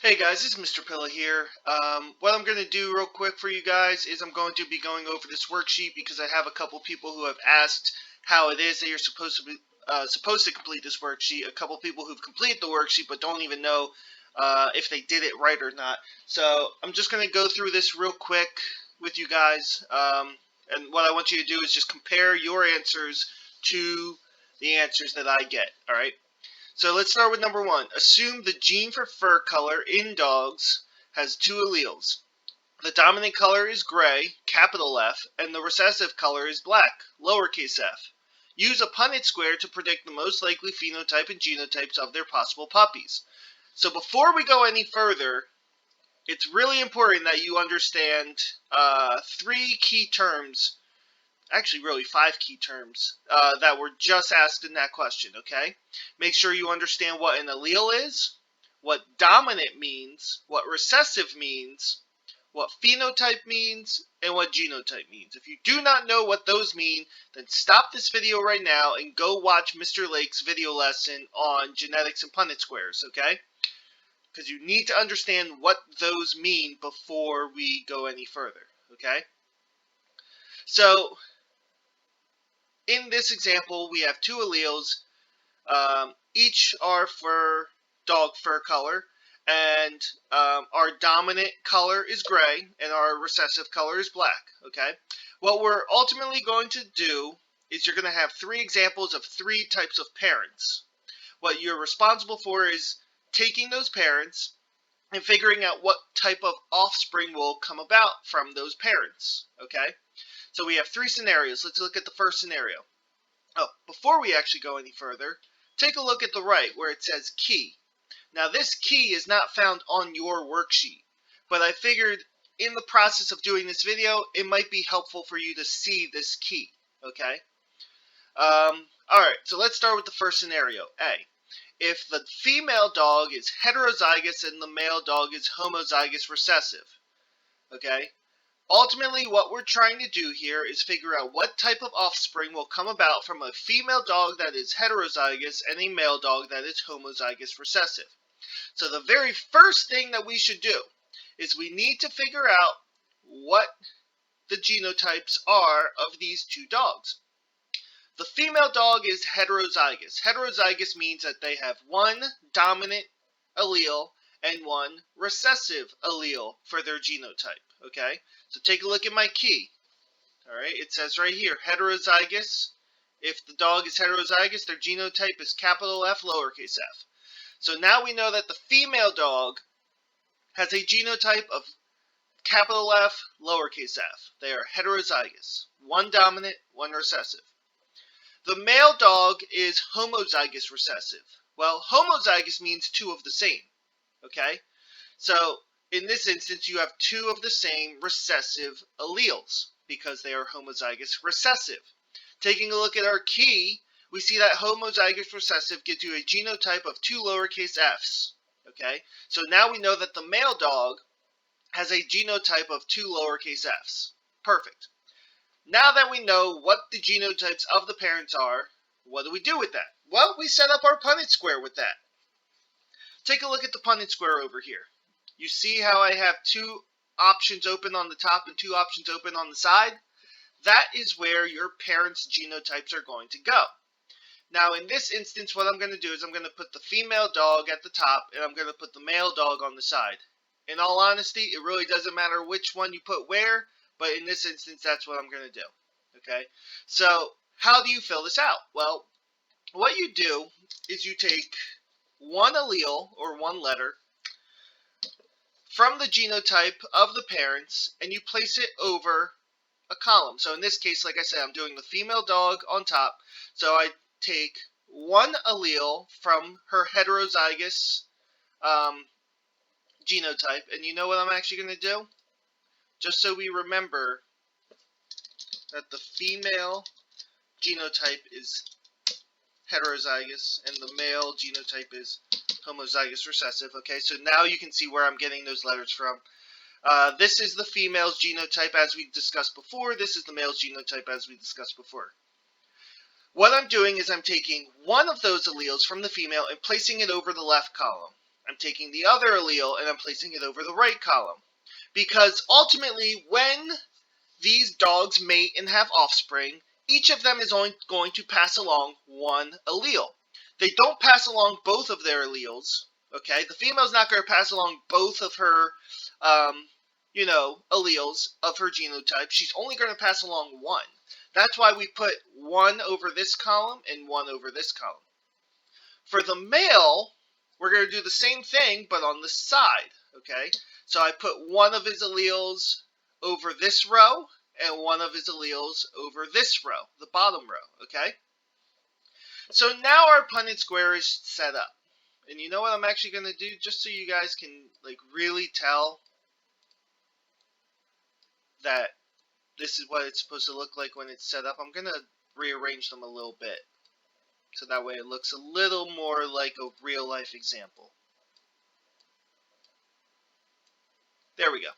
Hey guys, this is Mr. Pilla here. What I'm going to do real quick for you guys is I'm going to be going over this worksheet because I have a couple people who have asked how it is that you're supposed to complete this worksheet. A couple people who've completed the worksheet but don't even know if they did it right or not. So I'm just going to go through this real quick with you guys. And what I want you to do is just compare your answers to the answers that I get. All right. So let's start with number one. Assume the gene for fur color in dogs has two alleles. The dominant color is gray, capital F, and the recessive color is black, lowercase f. Use a Punnett square to predict the most likely phenotype and genotypes of their possible puppies. So before we go any further, it's really important that you understand three key terms, actually really five key terms that were just asked in that question, okay? Make sure you understand what an allele is, what dominant means, what recessive means, what phenotype means, and what genotype means. If you do not know what those mean, then stop this video right now and go watch Mr. Lake's video lesson on genetics and Punnett squares, okay? Because you need to understand what those mean before we go any further, okay? So in this example, we have two alleles. Each are for dog fur color, and our dominant color is gray, and our recessive color is black. Okay. What we're ultimately going to do is you're going to have three examples of three types of parents. What you're responsible for is taking those parents and figuring out what type of offspring will come about from those parents. Okay. So we have three scenarios. Let's look at the first scenario. Oh, before we actually go any further, take a look at the right where it says key. Now this key is not found on your worksheet, but I figured in the process of doing this video, it might be helpful for you to see this key, okay? Alright, so let's start with the first scenario, A. If the female dog is heterozygous and the male dog is homozygous recessive, okay? Ultimately, what we're trying to do here is figure out what type of offspring will come about from a female dog that is heterozygous and a male dog that is homozygous recessive. So the very first thing that we should do is we need to figure out what the genotypes are of these two dogs. The female dog is heterozygous. Heterozygous means that they have one dominant allele and one recessive allele for their genotype, okay? So take a look at my key. All right, it says right here, heterozygous. If the dog is heterozygous, their genotype is capital F, lowercase f. So now we know that the female dog has a genotype of capital F, lowercase f. They are heterozygous. One dominant, one recessive. The male dog is homozygous recessive. Well, homozygous means two of the same. Okay? So in this instance, you have two of the same recessive alleles because they are homozygous recessive. Taking a look at our key, we see that homozygous recessive gives you a genotype of two lowercase f's. Okay, so now we know that the male dog has a genotype of two lowercase f's. Perfect. Now that we know what the genotypes of the parents are, what do we do with that? Well, we set up our Punnett square with that. Take a look at the Punnett square over here. You see how I have two options open on the top and two options open on the side? That is where your parents' genotypes are going to go. Now in this instance, what I'm going to do is I'm going to put the female dog at the top and I'm going to put the male dog on the side. In all honesty, it really doesn't matter which one you put where, but in this instance, that's what I'm going to do. Okay? So how do you fill this out? Well, what you do is you take one allele or one letter from the genotype of the parents and you place it over a column. So in this case, like I said, I'm doing the female dog on top. So I take one allele from her heterozygous genotype, and you know what I'm actually going to do? Just so we remember that the female genotype is heterozygous and the male genotype is homozygous recessive. Okay, so now you can see where I'm getting those letters from. This is the female's genotype as we discussed before. This is the male's genotype as we discussed before. What I'm doing is I'm taking one of those alleles from the female and placing it over the left column. I'm taking the other allele and I'm placing it over the right column. Because ultimately, when these dogs mate and have offspring, each of them is only going to pass along one allele. They don't pass along both of their alleles. Okay, the female's not going to pass along both of her, alleles of her genotype. She's only going to pass along one. That's why we put one over this column and one over this column. For the male, we're going to do the same thing, but on the side. Okay, so I put one of his alleles over this row and one of his alleles over this row, the bottom row. Okay, so now our Punnett square is set up. And you know what I'm actually going to do, just so you guys can really tell that this is what it's supposed to look like when it's set up. I'm going to rearrange them a little bit, so that way it looks a little more like a real life example. There we go.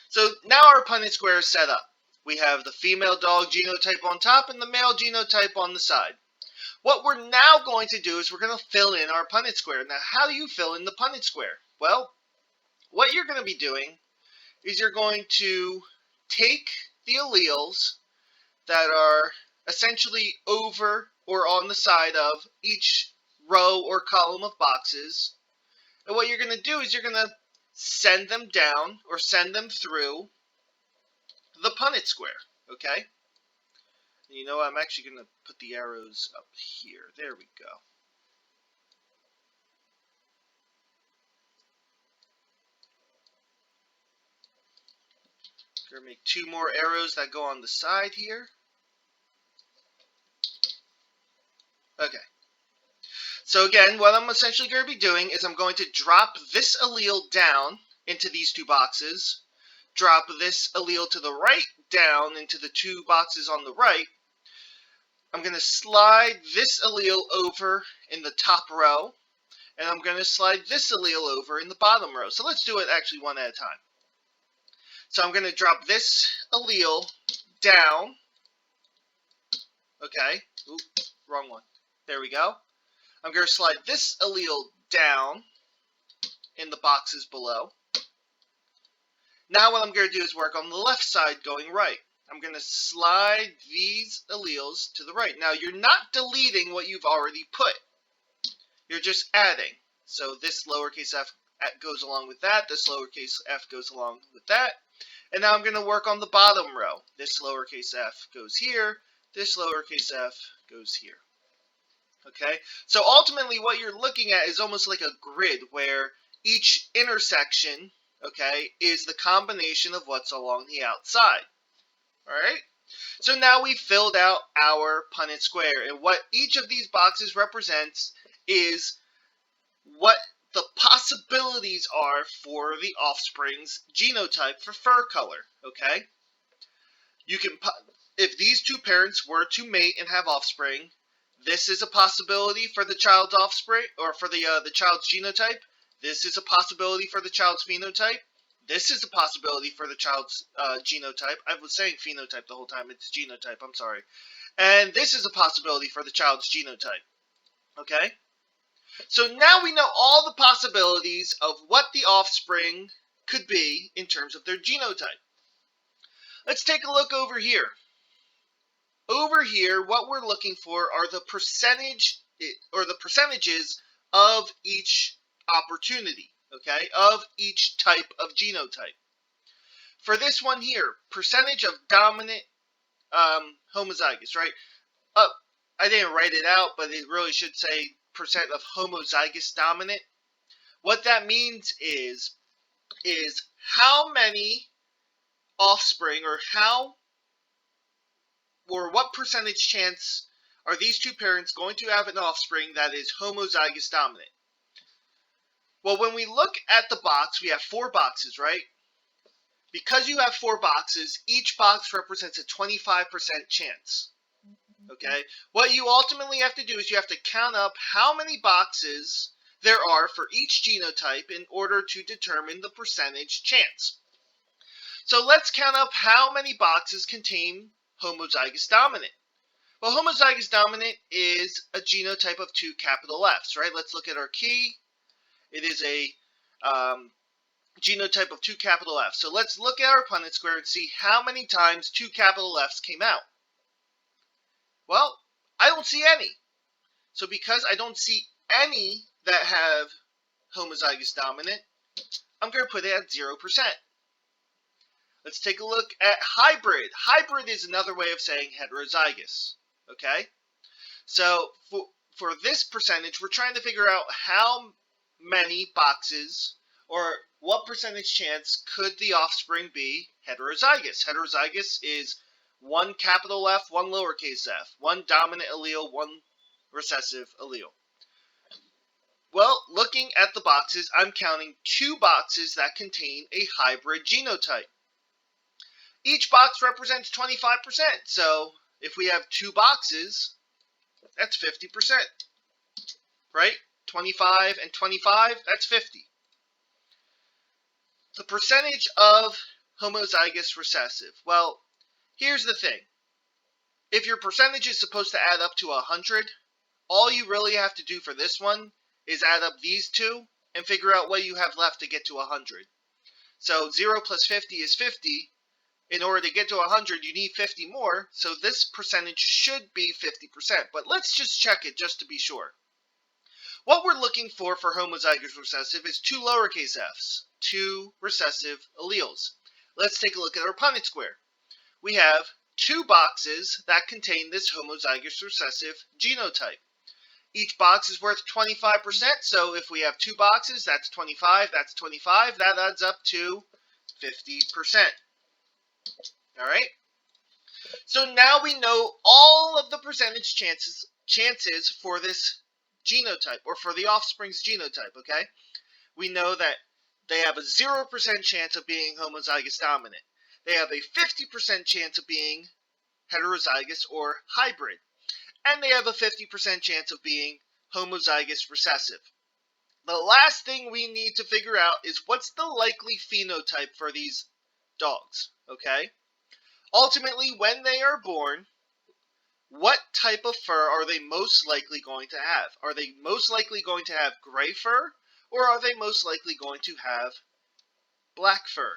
So now our Punnett square is set up. We have the female dog genotype on top and the male genotype on the side. What we're now going to do is we're going to fill in our Punnett square. Now, how do you fill in the Punnett square? Well, what you're going to be doing is you're going to take the alleles that are essentially over or on the side of each row or column of boxes. And what you're going to do is you're going to send them down or send them through the Punnett square. Okay? And you know, I'm actually going to put the arrows up here. There we go. Going to make two more arrows that go on the side here. Okay. So again, what I'm essentially going to be doing is I'm going to drop this allele down into these two boxes, drop this allele to the right down into the two boxes on the right. I'm going to slide this allele over in the top row, and I'm going to slide this allele over in the bottom row. So let's do it actually one at a time. So I'm going to drop this allele down. Okay. Oop, wrong one. There we go. I'm going to slide this allele down in the boxes below. Now what I'm going to do is work on the left side going right. I'm going to slide these alleles to the right. Now you're not deleting what you've already put. You're just adding. So this lowercase f goes along with that. This lowercase f goes along with that. And now I'm going to work on the bottom row. This lowercase f goes here. This lowercase f goes here. Okay, so ultimately what you're looking at is almost like a grid where each intersection, okay, is the combination of what's along the outside. Alright, so now we've filled out our Punnett square, and what each of these boxes represents is what the possibilities are for the offspring's genotype for fur color. Okay, you can, if these two parents were to mate and have offspring, this is a possibility for the child's offspring, or for the child's genotype. This is a possibility for the child's phenotype. This is a possibility for the child's genotype. I was saying phenotype the whole time. It's genotype. I'm sorry. And this is a possibility for the child's genotype. Okay? So now we know all the possibilities of what the offspring could be in terms of their genotype. Let's take a look over here. Over here, what we're looking for are the percentages of each opportunity, okay, of each type of genotype. For this one here, percentage of dominant homozygous, right? I didn't write it out, but it really should say percent of homozygous dominant. What that means is how many offspring or what percentage chance are these two parents going to have an offspring that is homozygous dominant? Well, when we look at the box, we have 4 boxes, right? Because you have 4 boxes, each box represents a 25% chance. Okay? What you ultimately have to do is you have to count up how many boxes there are for each genotype in order to determine the percentage chance. So let's count up how many boxes contain homozygous dominant. Well, homozygous dominant is a genotype of 2 capital Fs, right? Let's look at our key. It is a genotype of 2 capital Fs. So let's look at our Punnett square and see how many times 2 capital Fs came out. Well, I don't see any. So because I don't see any that have homozygous dominant, I'm going to put it at 0%. Let's take a look at hybrid. Hybrid is another way of saying heterozygous. Okay? So for this percentage, we're trying to figure out how many boxes or what percentage chance could the offspring be heterozygous. Heterozygous is one capital F, one lowercase f, one dominant allele, one recessive allele. Well, looking at the boxes, I'm counting 2 boxes that contain a hybrid genotype. Each box represents 25%, so if we have 2 boxes, that's 50%, right? 25 and 25, that's 50. The percentage of homozygous recessive. Well, here's the thing. If your percentage is supposed to add up to 100, all you really have to do for this one is add up these 2 and figure out what you have left to get to 100. So 0 plus 50 is 50. In order to get to 100, you need 50 more, so this percentage should be 50%. But let's just check it just to be sure. What we're looking for homozygous recessive is 2 lowercase f's, 2 recessive alleles. Let's take a look at our Punnett square. We have 2 boxes that contain this homozygous recessive genotype. Each box is worth 25%, so if we have 2 boxes, that's 25, that's 25, that adds up to 50%. Alright? So now we know all of the percentage chances for this genotype, or for the offspring's genotype, okay? We know that they have a 0% chance of being homozygous dominant. They have a 50% chance of being heterozygous or hybrid. And they have a 50% chance of being homozygous recessive. The last thing we need to figure out is what's the likely phenotype for these dogs, okay? Ultimately, when they are born, what type of fur are they most likely going to have? Are they most likely going to have gray fur, or are they most likely going to have black fur?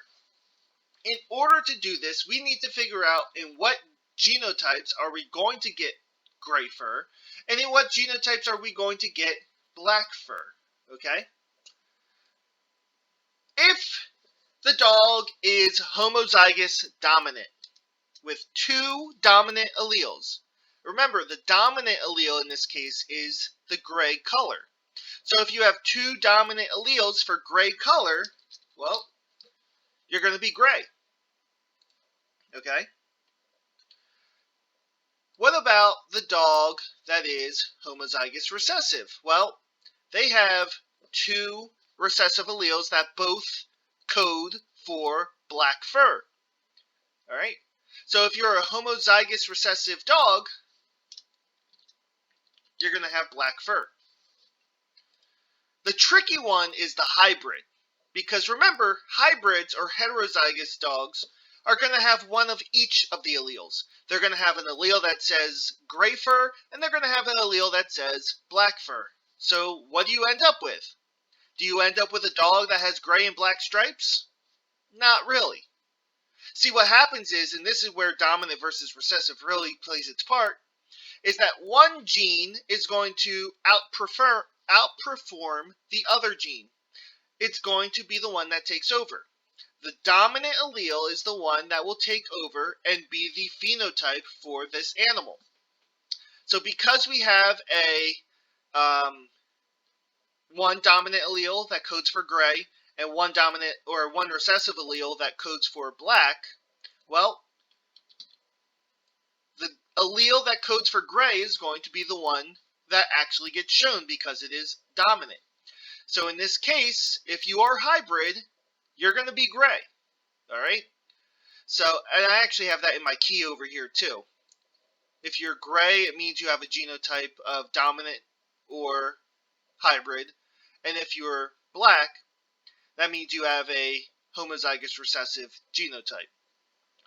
In order to do this, we need to figure out in what genotypes are we going to get gray fur, and in what genotypes are we going to get black fur, okay? If the dog is homozygous dominant, with 2 dominant alleles. Remember, the dominant allele in this case is the gray color. So if you have 2 dominant alleles for gray color, well, you're going to be gray. Okay? What about the dog that is homozygous recessive? Well, they have 2 recessive alleles that both code for black fur. All right? So if you're a homozygous recessive dog, you're going to have black fur. The tricky one is the hybrid. Because remember, hybrids or heterozygous dogs are going to have one of each of the alleles. They're going to have an allele that says gray fur, and they're going to have an allele that says black fur. So what do you end up with? Do you end up with a dog that has gray and black stripes? Not really. See, what happens is, and this is where dominant versus recessive really plays its part, is that one gene is going to outperform the other gene. It's going to be the one that takes over. The dominant allele is the one that will take over and be the phenotype for this animal. So because we have a one dominant allele that codes for gray, and one recessive allele that codes for black, well, the allele that codes for gray is going to be the one that actually gets shown because it is dominant. So in this case, if you are hybrid, you're going to be gray. All right? So, and I actually have that in my key over here too. If you're gray, it means you have a genotype of dominant or hybrid. And if you're black, that means you have a homozygous recessive genotype.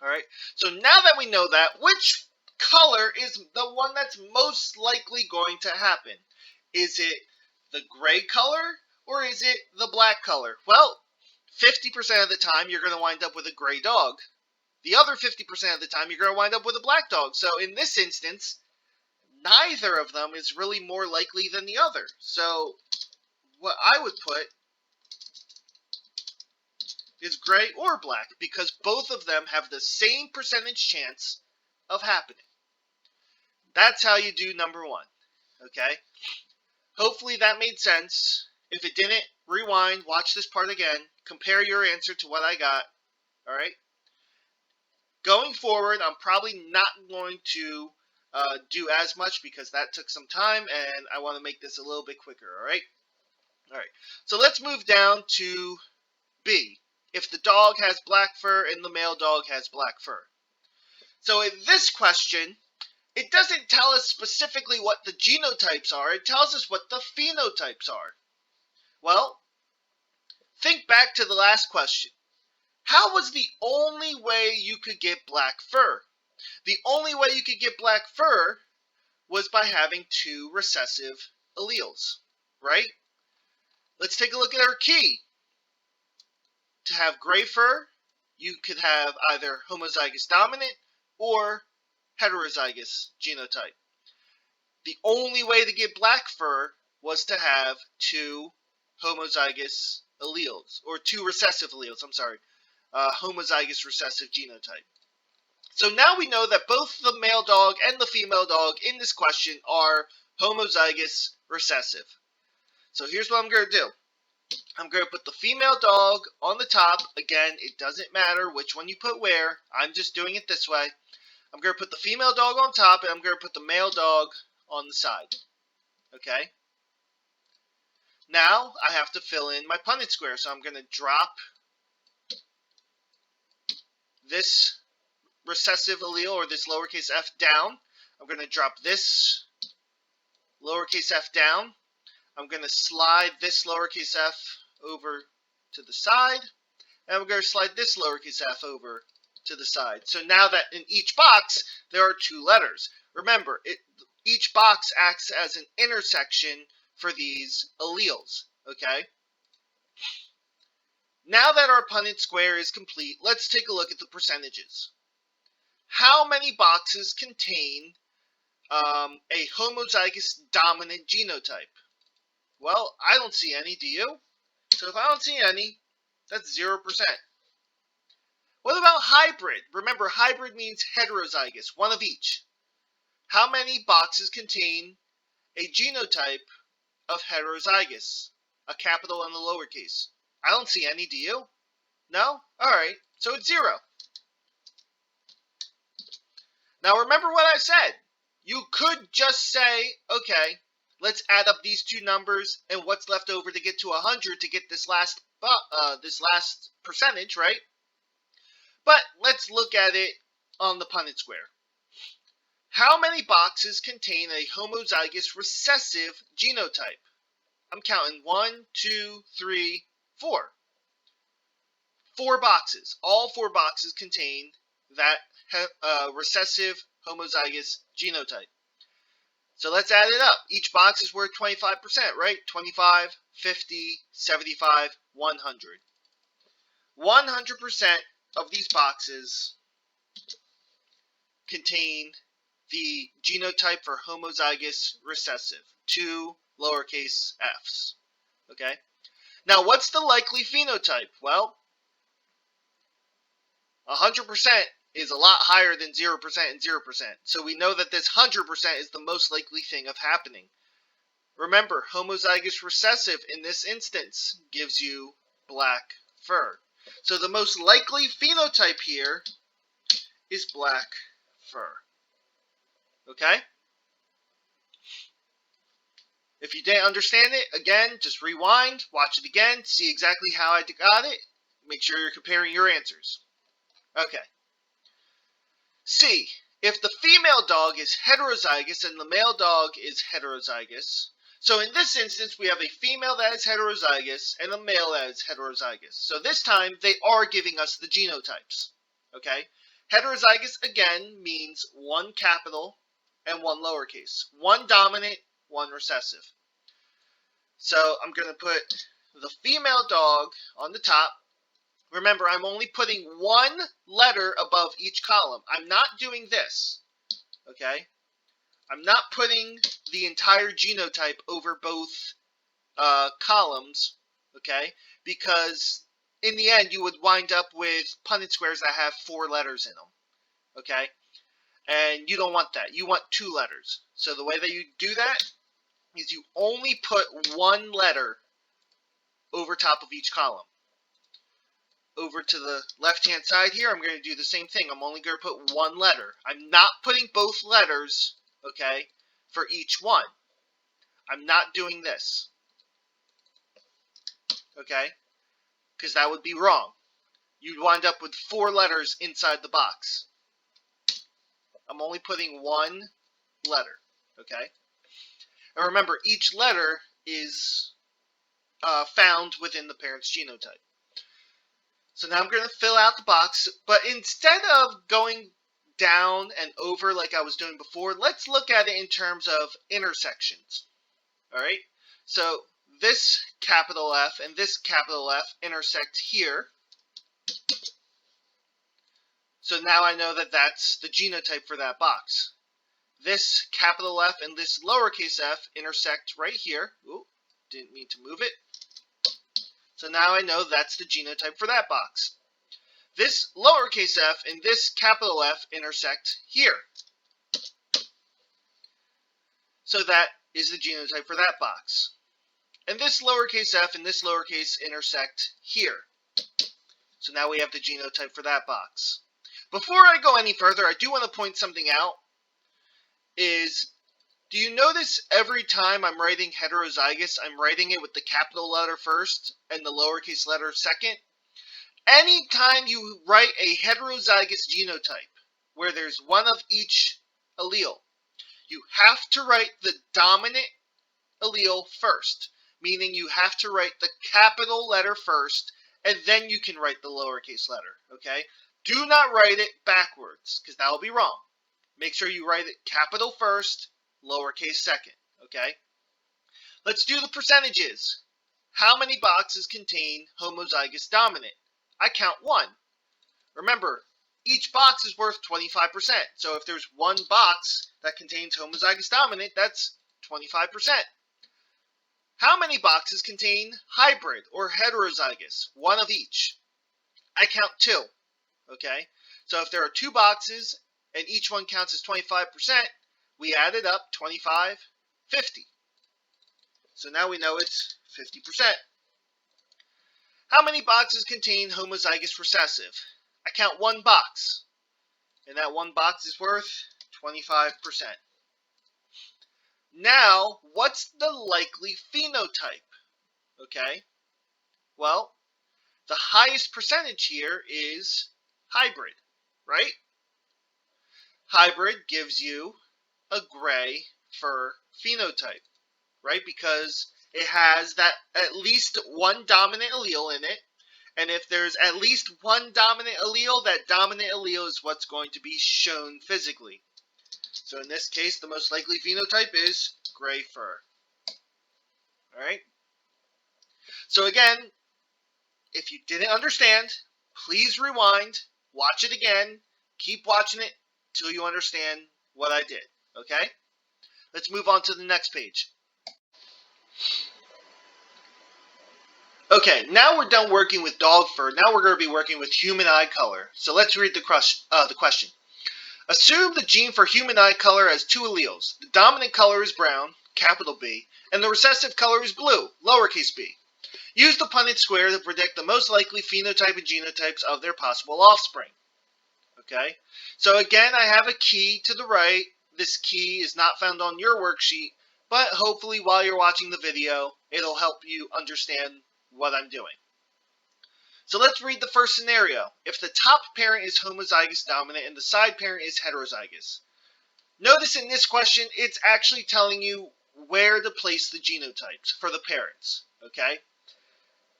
All right. So now that we know that, which color is the one that's most likely going to happen? Is it the gray color, or is it the black color? Well, 50% of the time you're going to wind up with a gray dog. The other 50% of the time you're going to wind up with a black dog. So in this instance, neither of them is really more likely than the other. So what I would put is gray or black, because both of them have the same percentage chance of happening. That's how you do number one. Okay? Hopefully that made sense. If it didn't, rewind, watch this part again, compare your answer to what I got. Alright? Going forward, I'm probably not going to do as much because that took some time, and I want to make this a little bit quicker. Alright? Alright. So let's move down to B. If the dog has black fur and the male dog has black fur. So in this question, it doesn't tell us specifically what the genotypes are. It tells us what the phenotypes are. Well, think back to the last question. How was the only way you could get black fur? The only way you could get black fur was by having two recessive alleles, right? Let's take a look at our key. To have gray fur, you could have either homozygous dominant or heterozygous genotype. The only way to get black fur was to have two homozygous alleles, or two recessive alleles, homozygous recessive genotype. So now we know that both the male dog and the female dog in this question are homozygous recessive. So here's what I'm going to do. I'm going to put the female dog on the top. Again, it doesn't matter which one you put where. I'm just doing it this way. I'm going to put the female dog on top, and I'm going to put the male dog on the side. Okay? Now, I have to fill in my Punnett square. So I'm going to drop this recessive allele, or this lowercase f, down. I'm going to drop this lowercase f down. I'm going to slide this lowercase f over to the side, and I'm going to slide this lowercase f over to the side. So now that in each box there are two letters. Remember, each box acts as an intersection for these alleles. Okay? Now that our Punnett square is complete, let's take a look at the percentages. How many boxes contain a homozygous dominant genotype? Well, I don't see any, do you? So if I don't see any, that's 0%. What about hybrid? Remember, hybrid means heterozygous, one of each. How many boxes contain a genotype of heterozygous? A capital and a lowercase. I don't see any, do you? No? Alright, so it's 0. Now remember what I said. You could just say, okay, let's add up these two numbers and what's left over to get to 100 to get this last percentage, right? But let's look at it on the Punnett square. How many boxes contain a homozygous recessive genotype? I'm counting 1, 2, 3, 4. 4 boxes. All 4 boxes contain that recessive homozygous genotype. So let's add it up. Each box is worth 25%, right? 25, 50, 75, 100. 100% of these boxes contain the genotype for homozygous recessive, 2 lowercase f's. Okay? Now, what's the likely phenotype? Well, 100% is a lot higher than 0% and 0%. So we know that this 100% is the most likely thing of happening. Remember, homozygous recessive in this instance gives you black fur. So the most likely phenotype here is black fur. Okay? If you didn't understand it, again, just rewind, watch it again, see exactly how I got it. Make sure you're comparing your answers. Okay. C. If the female dog is heterozygous and the male dog is heterozygous, so in this instance we have a female that is heterozygous and a male that is heterozygous. So this time they are giving us the genotypes. Okay? Heterozygous again means 1 capital and 1 lowercase. 1 dominant, 1 recessive. So I'm going to put the female dog on the top. Remember, I'm only putting one letter above each column. I'm not doing this, okay? I'm not putting the entire genotype over both columns, okay? Because in the end, you would wind up with Punnett squares that have 4 letters in them, okay? And you don't want that. You want 2 letters. So the way that you do that is you only put one letter over top of each column. Over to the left-hand side here, I'm going to do the same thing. I'm only going to put one letter. I'm not putting both letters, okay, for each one. I'm not doing this, okay, because that would be wrong. You'd wind up with 4 letters inside the box. I'm only putting one letter, okay? And remember, each letter is found within the parent's genotype. So now I'm going to fill out the box, but instead of going down and over like I was doing before, let's look at it in terms of intersections. All right? So this capital F and this capital F intersect here. So now I know that that's the genotype for that box. This capital F and this lowercase f intersect right here. Ooh, didn't mean to move it. So now I know that's the genotype for that box. This lowercase f and this capital F intersect here. So that is the genotype for that box. And this lowercase f and this lowercase intersect here. So now we have the genotype for that box. Before I go any further, I do want to point something out. Do you notice every time I'm writing heterozygous, I'm writing it with the capital letter first and the lowercase letter second? Anytime you write a heterozygous genotype, where there's one of each allele, you have to write the dominant allele first, meaning you have to write the capital letter first, and then you can write the lowercase letter, okay? Do not write it backwards, because that will be wrong. Make sure you write it capital first, lowercase second, okay? Let's do the percentages. How many boxes contain homozygous dominant? I count 1. Remember, each box is worth 25%. So if there's one box that contains homozygous dominant, that's 25%. How many boxes contain hybrid or heterozygous? One of each. I count 2. Okay? So if there are 2 boxes and each one counts as 25%, we add it up, 25, 50. So now we know it's 50%. How many boxes contain homozygous recessive? I count 1 box, and that 1 box is worth 25%. Now, what's the likely phenotype? Okay, well, the highest percentage here is hybrid, right? Hybrid gives you a gray fur phenotype, right? Because it has that at least one dominant allele in it, and if there's at least one dominant allele, that dominant allele is what's going to be shown physically. So in this case, the most likely phenotype is gray fur. All right? So again, if you didn't understand, please rewind, watch it again, keep watching it till you understand what I did. Okay? Let's move on to the next page. Okay, now we're done working with dog fur. Now we're going to be working with human eye color. So let's read the question. Assume the gene for human eye color has 2 alleles. The dominant color is brown, capital B, and the recessive color is blue, lowercase b. Use the Punnett square to predict the most likely phenotype and genotypes of their possible offspring. Okay, so again, I have a key to the right. This key is not found on your worksheet, but hopefully while you're watching the video, it'll help you understand what I'm doing. So let's read the first scenario. If the top parent is homozygous dominant and the side parent is heterozygous. Notice in this question, it's actually telling you where to place the genotypes for the parents, okay?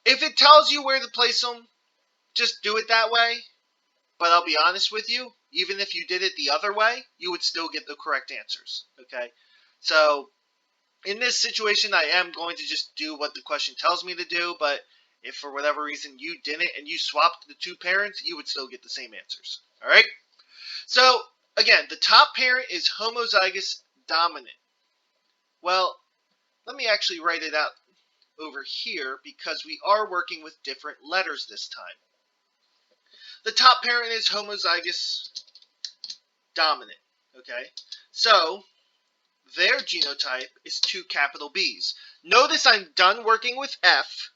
If it tells you where to place them, just do it that way. But I'll be honest with you, even if you did it the other way, you would still get the correct answers, okay? So In this situation, I am going to just do what the question tells me to do, but if for whatever reason you didn't and you swapped the two parents, you would still get the same answers. All right? So, again, the top parent is homozygous dominant. Well, let me actually write it out over here because we are working with different letters this time. The top parent is homozygous dominant. Okay? So, their genotype is two capital B's. Notice I'm done working with F.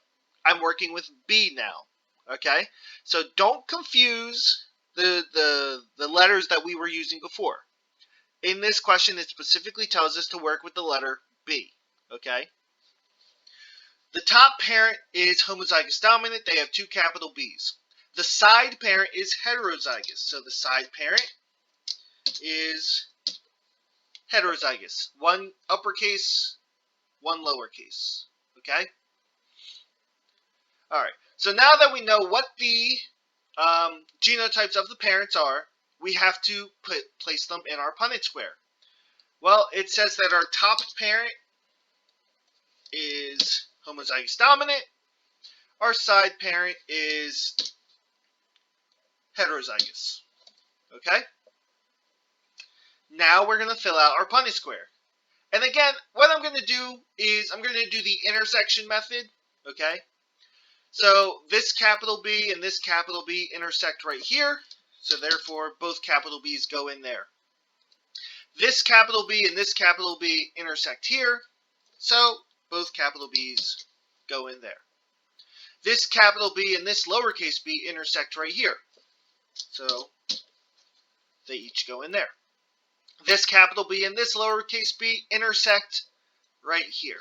I'm working with B now. Okay? So don't confuse the letters that we were using before. In this question, it specifically tells us to work with the letter B. Okay? The top parent is homozygous dominant. They have two capital B's. The side parent is heterozygous. So the side parent is heterozygous. One uppercase, one lowercase. Okay? Alright. So now that we know what the genotypes of the parents are, we have to place them in our Punnett square. Well, it says that our top parent is homozygous dominant. Our side parent is heterozygous. Okay? Now we're going to fill out our Punnett square. And again, what I'm going to do is I'm going to do the intersection method. Okay? So this capital B and this capital B intersect right here. So therefore, both capital B's go in there. This capital B and this capital B intersect here. So both capital B's go in there. This capital B and this lowercase b intersect right here. So they each go in there. This capital B and this lowercase b intersect right here.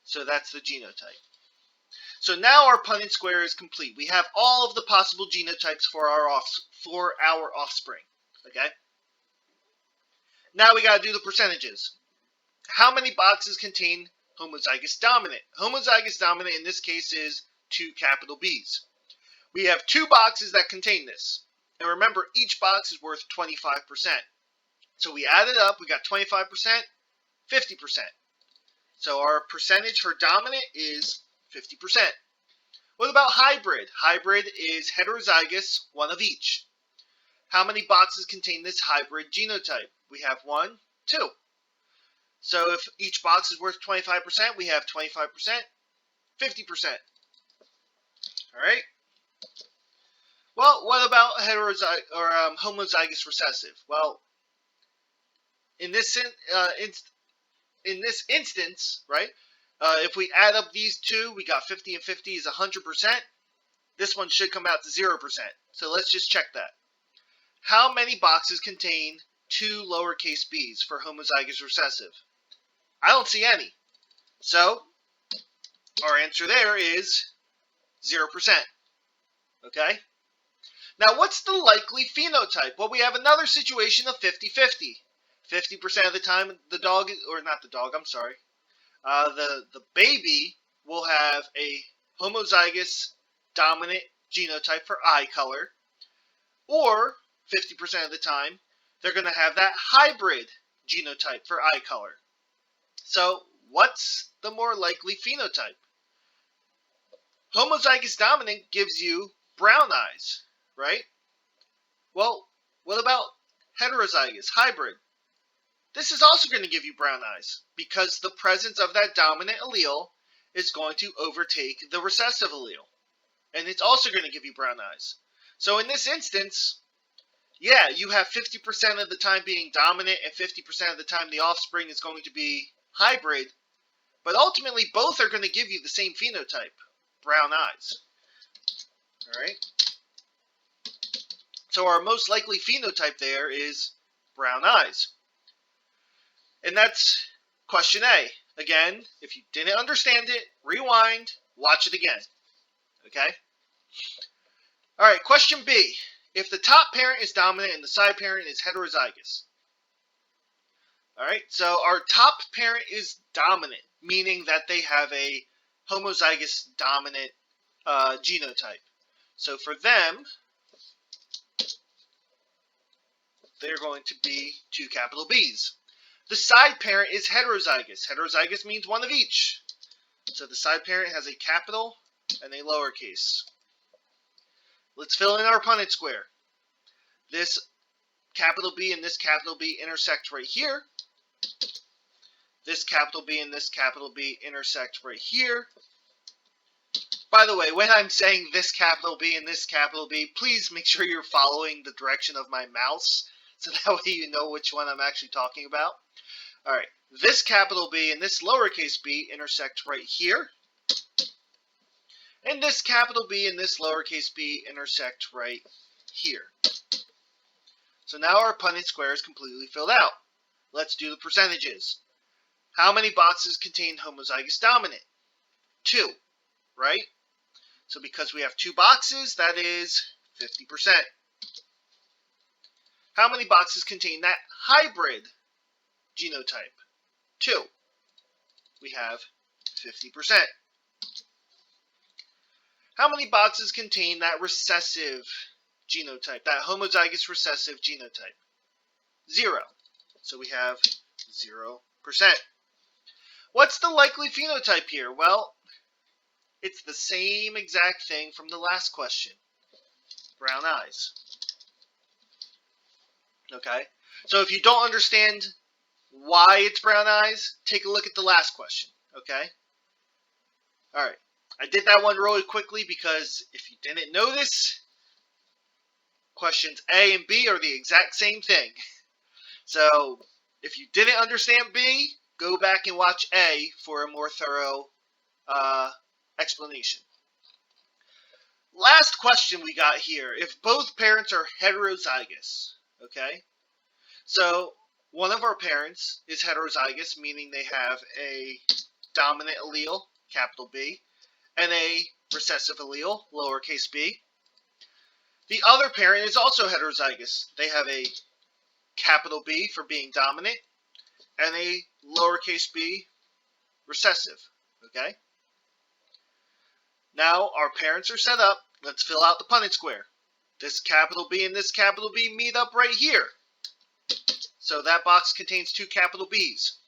So that's the genotype. So now our Punnett square is complete. We have all of the possible genotypes for our offspring. Okay? Now we got to do the percentages. How many boxes contain homozygous dominant? Homozygous dominant in this case is two capital B's. We have two boxes that contain this. And remember, each box is worth 25%. So we added up, we got 25%, 50%. So our percentage for dominant is 50%. What about hybrid? Hybrid is heterozygous, one of each. How many boxes contain this hybrid genotype? We have 1, 2. So if each box is worth 25%, we have 25%, 50%. Alright? Well, what about homozygous recessive? Well, in this instance, right, if we add up these two, we got 50 and 50 is 100%. This one should come out to 0%. So let's just check that. How many boxes contain two lowercase b's for homozygous recessive? I don't see any. So our answer there is 0%. Okay? Now what's the likely phenotype? Well, we have another situation of 50-50. 50% of the time the dog, or not the dog, I'm sorry, the baby will have a homozygous dominant genotype for eye color, or 50% of the time they're going to have that hybrid genotype for eye color. So what's the more likely phenotype? Homozygous dominant gives you brown eyes, right? Well, what about heterozygous hybrid? This is also going to give you brown eyes because the presence of that dominant allele is going to overtake the recessive allele. And it's also going to give you brown eyes. So in this instance, yeah, you have 50% of the time being dominant and 50% of the time the offspring is going to be hybrid. But ultimately, both are going to give you the same phenotype, brown eyes. All right? So our most likely phenotype there is brown eyes. And that's question A. Again, if you didn't understand it, rewind, watch it again. Okay? All right, question B. If the top parent is dominant and the side parent is heterozygous. All right, so our top parent is dominant, meaning that they have a homozygous dominant genotype. So for them, they're going to be two capital B's. The side parent is heterozygous. Heterozygous means one of each. So the side parent has a capital and a lowercase. Let's fill in our Punnett square. This capital B and this capital B intersect right here. This capital B and this capital B intersect right here. By the way, when I'm saying this capital B and this capital B, please make sure you're following the direction of my mouse, so that way you know which one I'm actually talking about. Alright, this capital B and this lowercase b intersect right here. And this capital B and this lowercase b intersect right here. So now our Punnett square is completely filled out. Let's do the percentages. How many boxes contain homozygous dominant? 2, right? So because we have 2 boxes, that is 50%. How many boxes contain that hybrid genotype? 2. We have 50%. How many boxes contain that recessive genotype, that homozygous recessive genotype? 0. So we have 0%. What's the likely phenotype here? Well, it's the same exact thing from the last question. Brown eyes. Okay? So if you don't understand why it's brown eyes, take a look at the last question. Okay? Alright. I did that one really quickly because if you didn't know this, questions A and B are the exact same thing. So if you didn't understand B, go back and watch A for a more thorough explanation. Last question we got here. If both parents are heterozygous, okay? So one of our parents is heterozygous, meaning they have a dominant allele, capital B, and a recessive allele, lowercase b. The other parent is also heterozygous. They have a capital B for being dominant and a lowercase b recessive, okay? Now our parents are set up. Let's fill out the Punnett square. This capital B and this capital B meet up right here. So that box contains 2 capital B's.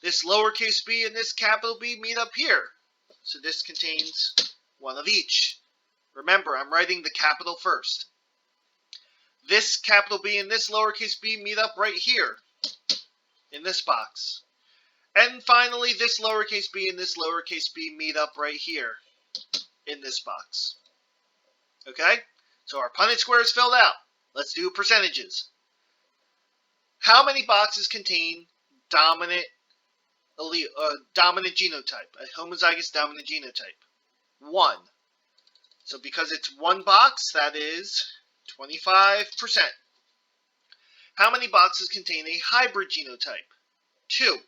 This lowercase b and this capital B meet up here. So this contains one of each. Remember, I'm writing the capital first. This capital B and this lowercase b meet up right here in this box. And finally, this lowercase b and this lowercase b meet up right here in this box. Okay? So our Punnett square is filled out. Let's do percentages. How many boxes contain dominant genotype, a homozygous dominant genotype? 1. So because it's 1 box, that is 25%. How many boxes contain a hybrid genotype? 2.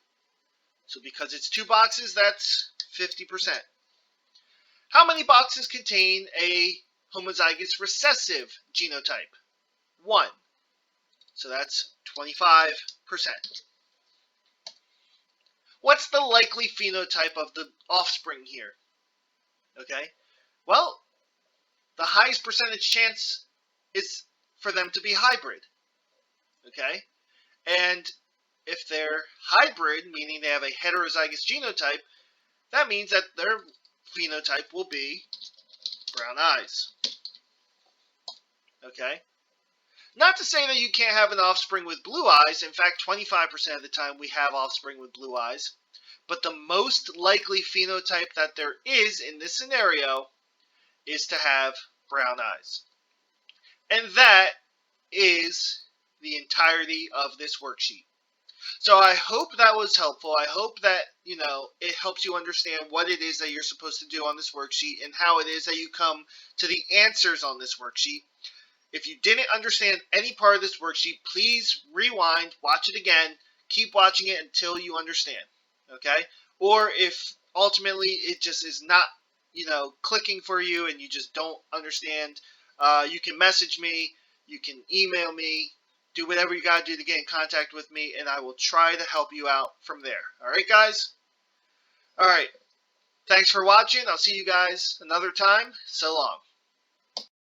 So because it's 2 boxes, that's 50%. How many boxes contain a homozygous recessive genotype? 1. So that's 25%. What's the likely phenotype of the offspring here? Okay, well, the highest percentage chance is for them to be hybrid. Okay, and if they're hybrid, meaning they have a heterozygous genotype, that means that their phenotype will be brown eyes. Okay? Not to say that you can't have an offspring with blue eyes. In fact, 25% of the time we have offspring with blue eyes. But the most likely phenotype that there is in this scenario is to have brown eyes. And that is the entirety of this worksheet. So I hope that was helpful. I hope that, it helps you understand what it is that you're supposed to do on this worksheet and how it is that you come to the answers on this worksheet. If you didn't understand any part of this worksheet, please rewind, watch it again, keep watching it until you understand, okay? Or if ultimately it just is not, clicking for you and you just don't understand, you can message me, you can email me, do whatever you got to do to get in contact with me, and I will try to help you out from there. All right, guys? All right. Thanks for watching. I'll see you guys another time. So long.